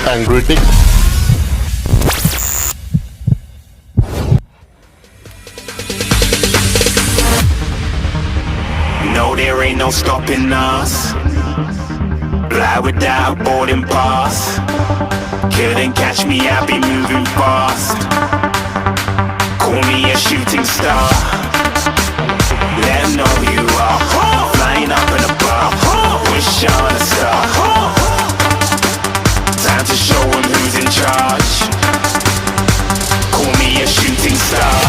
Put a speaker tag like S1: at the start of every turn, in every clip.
S1: Angrytik.
S2: No, there ain't no stopping us. Fly without boarding pass. Couldn't catch me, I be moving fast. Call me a shooting star. Let 'em know who you are. Flying up in a bar. Wish on a star. Time to show 'em who's in charge. Call me a shooting star.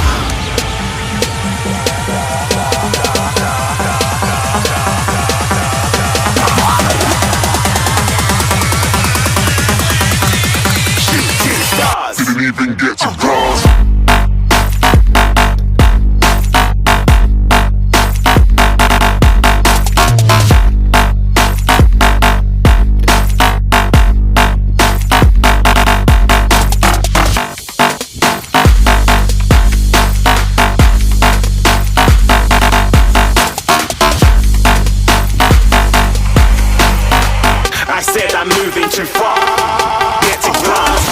S1: Didn't even get to cross.
S2: I said I'm moving too far. Get to glass.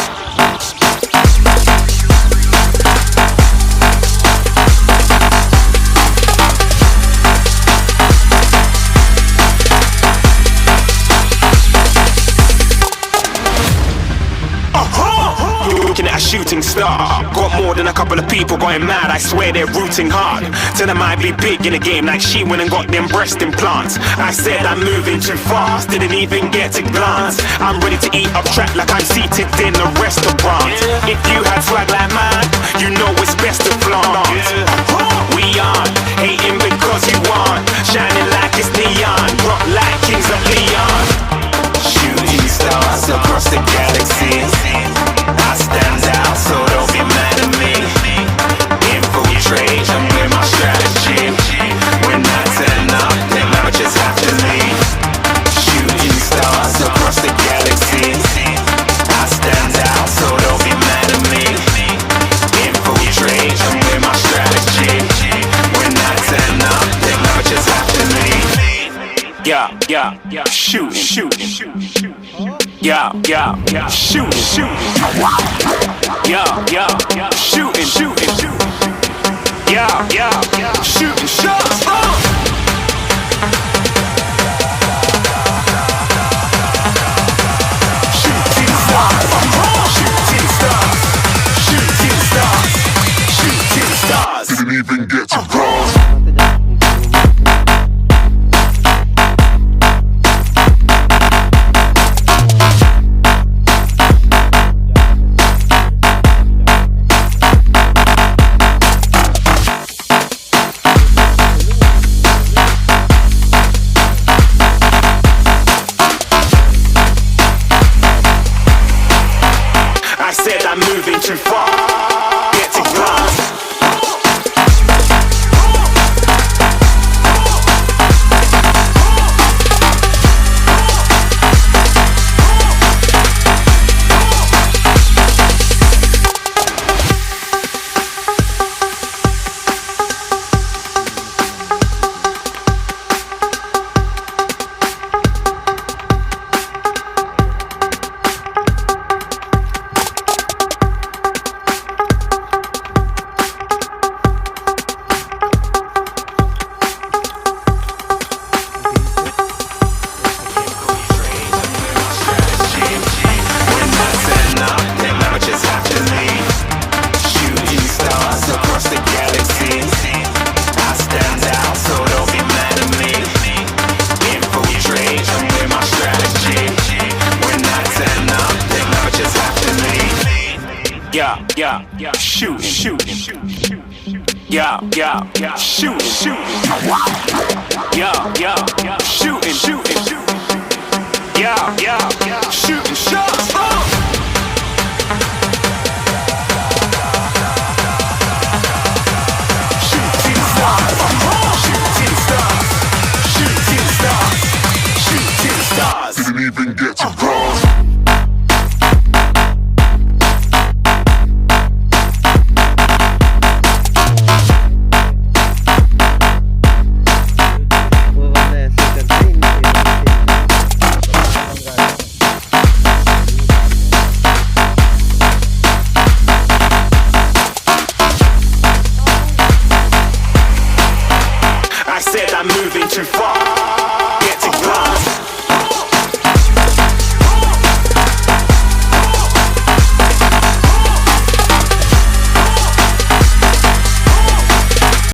S2: Looking at a shooting star. Got more than a couple of people going mad, I swear they're rooting hard. Tell them I be big in the game like she went and got them breast implants. I said I'm moving too fast, didn't even get to glance. I'm ready to eat up track like I'm seated in a restaurant. If you had swag like mine, you know it's best to flaunt. We aren't hating because you aren't shining like it's neon, rock like kings of Leon. Shooting stars across the galaxy. I stand out, so don't be mad at me. Infiltrate, I'm with my strategy. When I turn up, then I just have to leave. Shooting stars across the galaxy. I stand out, so don't be mad at me. Infiltrate, I'm with my strategy. When I turn up, then I just have to leave. Shooting. Yeah, shooting. Yeah, shooting. Yeah, shooting shots. Shooting stars.
S1: Didn't even get to cross.
S2: I said I'm moving too far. Get to glass. Yeah, shooting. Yeah, shooting. Yeah, shooting. Yeah, shooting shots.